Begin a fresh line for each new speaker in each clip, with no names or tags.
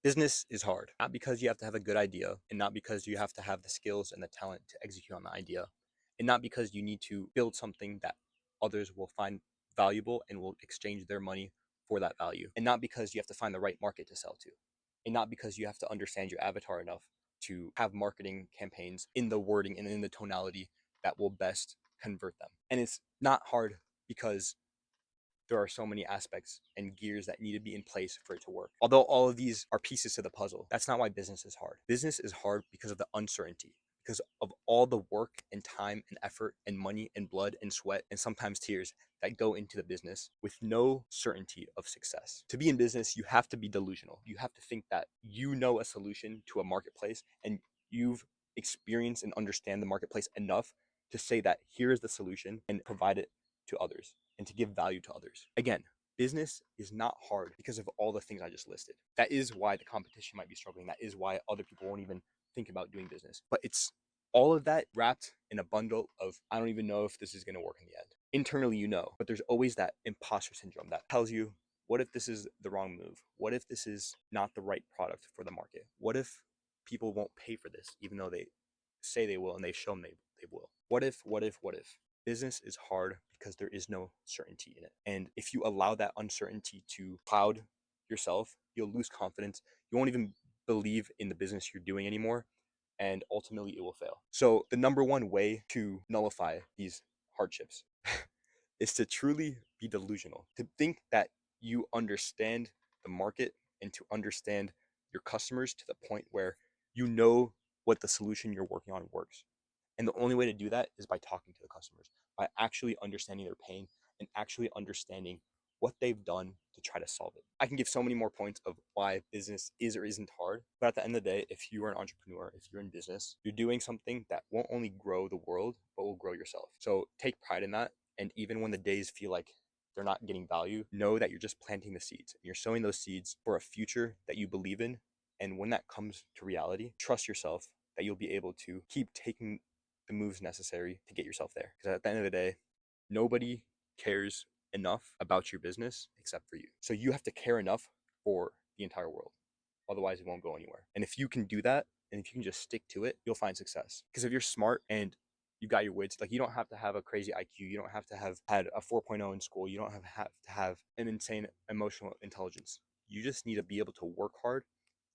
Business is hard, not because you have to have a good idea, and not because you have to have the skills and the talent to execute on the idea, and not because you need to build something that others will find valuable and will exchange their money for that value, and not because you have to find the right market to sell to, and not because you have to understand your avatar enough to have marketing campaigns in the wording and in the tonality that will best convert them. And it's not hard because there are so many aspects and gears that need to be in place for it to work. Although all of these are pieces to the puzzle, that's not why business is hard. Business is hard because of the uncertainty, because of all the work and time and effort and money and blood and sweat and sometimes tears that go into the business with no certainty of success. To be in business, you have to be delusional. You have to think that you know a solution to a marketplace and you've experienced and understand the marketplace enough to say that here is the solution and provide it to others and to give value to others. Again, business is not hard because of all the things I just listed. That is why the competition might be struggling. That is why other people won't even think about doing business. But it's all of that wrapped in a bundle of, I don't even know if this is going to work in the end. Internally, you know, but there's always that imposter syndrome that tells you, what if this is the wrong move? What if this is not the right product for the market? What if people won't pay for this, even though they say they will and they show them they will? What if? Business is hard because there is no certainty in it. And if you allow that uncertainty to cloud yourself, you'll lose confidence. You won't even believe in the business you're doing anymore. And ultimately, it will fail. So, the number one way to nullify these hardships is to truly be delusional, to think that you understand the market and to understand your customers to the point where you know what the solution you're working on works. And the only way to do that is by talking to the customers, by actually understanding their pain and actually understanding what they've done to try to solve it. I can give so many more points of why business is or isn't hard, but at the end of the day, if you are an entrepreneur, if you're in business, you're doing something that won't only grow the world, but will grow yourself. So take pride in that. And even when the days feel like they're not getting value, know that you're just planting the seeds. You're sowing those seeds for a future that you believe in. And when that comes to reality, trust yourself that you'll be able to keep taking the moves necessary to get yourself there. Because at the end of the day, nobody cares enough about your business except for you. So you have to care enough for the entire world. Otherwise, it won't go anywhere. And if you can do that, and if you can just stick to it, you'll find success. Because if you're smart and you got your wits, like you don't have to have a crazy IQ, you don't have to have had a 4.0 in school, you don't have to have an insane emotional intelligence. You just need to be able to work hard,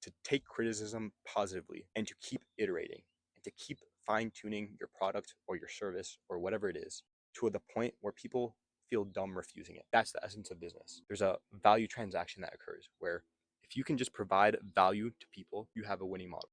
to take criticism positively, and to keep iterating, and to keep fine tuning your product or your service or whatever it is to the point where people feel dumb refusing it. That's the essence of business. There's a value transaction that occurs where if you can just provide value to people, you have a winning model.